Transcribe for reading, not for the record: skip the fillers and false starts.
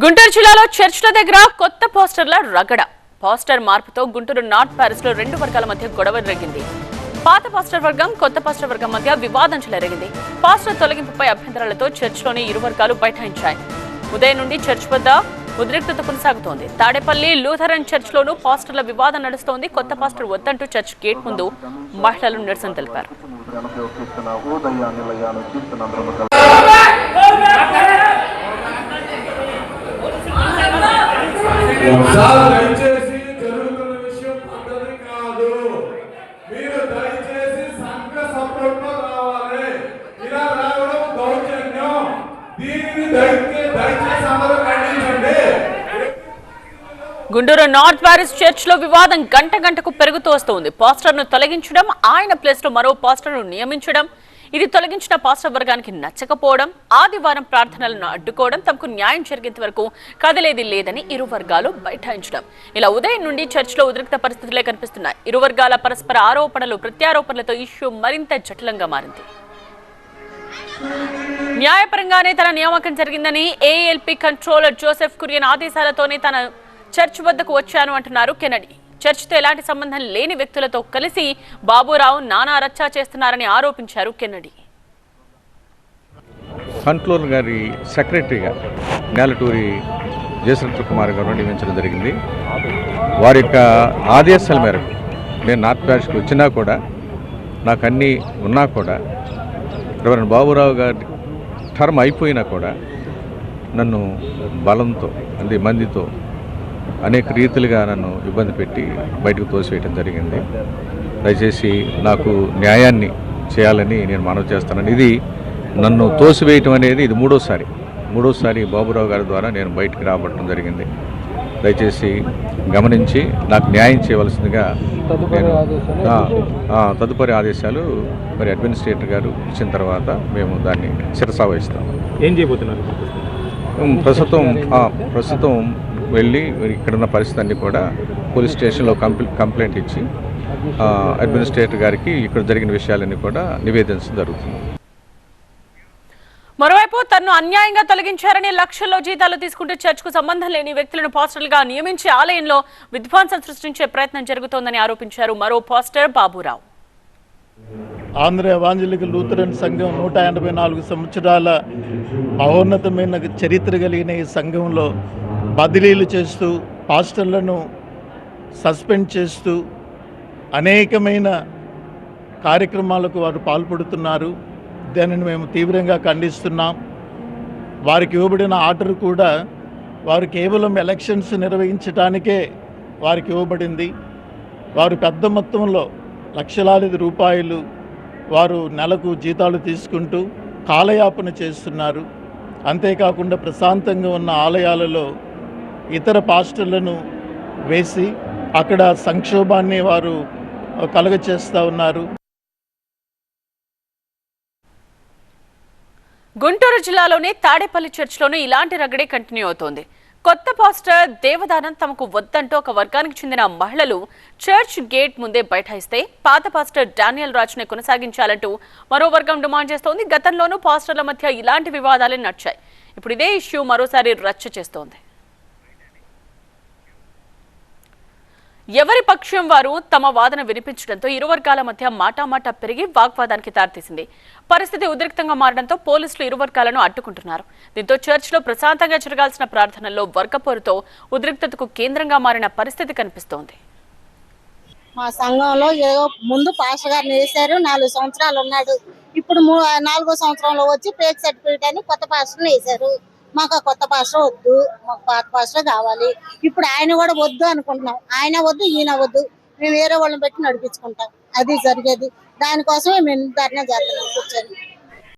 గుంటూరు జిల్లాలో చర్చ్ల దగ్గర కొత్త పోస్టర్ల రగడ. పోస్టర్ మార్పుతో గుంటూరు నార్త్ ప్యారిస్ లో రెండు వర్గాల మధ్య గొడవ జరిగింది. పాత పాస్టర్ వర్గం, కొత్త పాస్టర్ వర్గం మధ్య వివాదం చెలరేగింది. పాస్టర్ తొలగింపుపై అభ్యంతరాలతో చర్చ్లోని ఇరు వర్గాలు బైఠాయించాయి. ఉదయం నుండి చర్చ్ వద్ద ఉద్రిక్తత కొనసాగుతోంది. తాడేపల్లి లూథరన్ చర్చ్లోనూ పాస్టర్ల వివాదం నడుస్తోంది. కొత్త పాస్టర్ వద్దంటూ చర్చ్ గేట్ ముందు మహిళలు నిరసన తెలిపారు. దయచేసి జరుగుతున్న విషయం అందరి కాదు, మీరు దయచేసి సంఘ సపోర్ట్ రావాలి. ఇలా రావడం దౌర్జన్యం. దీనిని దయచేసి అందరూ ఖండించండి. గుంటూరు నార్త్ ప్యారిస్ చర్చ్ లో వివాదం గంట గంటకు పెరుగుతూ వస్తోంది. పాస్టర్ ను తొలగించడం, ఆయన ప్లేస్ లో మరో పాస్టర్ ను నియమించడం, ఇది తొలగించిన పాస్టర్ వర్గానికి నచ్చకపోవడం, ఆదివారం ప్రార్థనలను అడ్డుకోవడం, తమకు న్యాయం జరిగేంత వరకు కదలేది లేదని ఇరు వర్గాలు బైఠాయించడం. ఇలా ఉదయం నుండి చర్చ్లో ఉద్రిక్త పరిస్థితులే కనిపిస్తున్నాయి. ఇరు వర్గాల పరస్పర ఆరోపణలు, ప్రత్యారోపణలతో ఇష్యూ మరింత జటిలంగా మారింది. న్యాయపరంగానే తన నియామకం జరిగిందని ఏఎల్పీ కంట్రోలర్ జోసెఫ్ కురియన్ ఆదేశాలతోనే తన చర్చ్ వద్దకు వచ్చాను అంటున్నారు కెనడీ. చర్చ్తో ఎలాంటి సంబంధం లేని వ్యక్తులతో కలిసి బాబురావు నానా రచ్చా చేస్తున్నారని ఆరోపించారు కెనడీ. కంట్రోలర్ గారి సెక్రటరీగా నేలటూరి జయశంకర్ కుమార్ గారు నియమించడం జరిగింది. వారి యొక్క ఆదేశాల మేరకు నేను నార్త్ ప్యారిస్కి వచ్చినా కూడా, నాకు అన్నీ ఉన్నా కూడా, రెవరెండ్ బాబురావు గారి టర్మ్ అయిపోయినా కూడా నన్ను బలంతో మందితో అనేక రీతిలుగా నన్ను ఇబ్బంది పెట్టి బయటకు తోసివేయడం జరిగింది. దయచేసి నాకు న్యాయాన్ని చేయాలని నేను మనవి చేస్తానని. ఇది నన్ను తోసివేయటం అనేది ఇది మూడోసారి బాబురావు గారి ద్వారా నేను బయటికి రాబట్టడం జరిగింది. దయచేసి గమనించి నాకు న్యాయం చేయవలసిందిగా నేను తదుపరి ఆదేశాలు మరి అడ్మినిస్ట్రేటర్ గారు ఇచ్చిన తర్వాత మేము దాన్ని శిరసావహిస్తాం. ఏం చేయబోతున్నారు? ప్రస్తుతం వెళ్ళి ఇక్కడున్న పరిస్థితి అన్నీ కూడా పోలీస్ స్టేషన్లో కంప్లైంట్ ఇచ్చి అడ్మినిస్ట్రేటర్ గారికి ఇక్కడ జరిగిన విషయాలన్నీ కూడా నివేదించడం జరుగుతుంది. మరోవైపు తనను అన్యాయంగా తొలగించారని లక్షల్లో జీతాలు తీసుకుంటూ చర్చ్కు సంబంధం లేని వ్యక్తులను పాస్టర్లుగా నియమించి ఆలయంలో విధ్వంసం సృష్టించే ప్రయత్నం జరుగుతోందని ఆరోపించారు మరో pastor Baburao. Andhra evangelical Lutheran సంఘం 184 సంవత్సరాల మహోన్నతమైన చరిత్ర కలిగిన ఈ సంఘంలో బదిలీలు చేస్తూ, పాస్టర్లను సస్పెండ్ చేస్తూ అనేకమైన కార్యక్రమాలకు వారు పాల్పడుతున్నారు. దానిని మేము తీవ్రంగా ఖండిస్తున్నాం. వారికి ఇవ్వబడిన ఆర్డర్ కూడా వారు కేవలం ఎలక్షన్స్ నిర్వహించడానికే వారికి ఇవ్వబడింది. వారు పెద్ద మొత్తంలో లక్షలాది రూపాయలు వారు నెలకు జీతాలు తీసుకుంటూ కాలయాపన చేస్తున్నారు. అంతేకాకుండా ప్రశాంతంగా ఉన్న ఆలయాలలో ఇతర పాస్టర్లను వేసి అక్కడ సంక్షోభాన్ని వారు కలుగచేస్తూ ఉన్నారు. గుంటూరు జిల్లాలోని తాడేపల్లి చర్చ్లోనూ ఇలాంటి రగడే కంటిన్యూ అవుతోంది. కొత్త పాస్టర్ దేవదానం తమకు వద్దంటూ ఒక వర్గానికి చెందిన మహిళలు చర్చ్ గేట్ ముందే బైఠాయిస్తే, పాత పాస్టర్ డానియల్ రాజ్నే కొనసాగించాలంటూ మరో వర్గం డిమాండ్ చేస్తోంది. గతంలోనూ పాస్టర్ల మధ్య ఇలాంటి వివాదాలే నడిచాయి. ఇప్పుడు ఇదే ఇష్యూ మరోసారి రచ్చ చేస్తోంది. ఎవరి పక్షం వారు తమ వాదన వినిపించడంతో ఇరు వర్గాల మధ్య మాటామాటా పెరిగి వాగ్వాదానికి దారితీసింది. పరిస్థితి ఉద్రిక్తంగా మారడంతో పోలీసులు ఇరు వర్గాలను అడ్డుకుంటున్నారు. దీంతో చర్చ్లో ప్రశాంతంగా జరగాల్సిన ప్రార్థనల్లో వర్గపోరుతో ఉద్రిక్తతకు కేంద్రంగా మారిన పరిస్థితి కనిపిస్తోంది. మా సంఘంలో ఏదో ముందు పాస్టర్ గారిని వేశారు, 4 సంవత్సరాలు ఉన్నాడు. ఇప్పుడు 4వ సంవత్సరంలో వచ్చి ఫేక్ సర్టిఫికేట్ అని కొత్త పాస్టర్ని వేశారు. మాకు ఆ కొత్త పాస్టర్ వద్దు, మాకు పాత పాస్టర్ కావాలి. ఇప్పుడు ఆయన కూడా వద్దు అనుకుంటున్నాం. ఆయన వద్దు, ఈయన వద్దు, మేము వేరే వాళ్ళని పెట్టి నడిపించుకుంటాం. అది జరిగేది. దానికోసమే మేము ధర్నా చేస్తున్నాం కూర్చొని.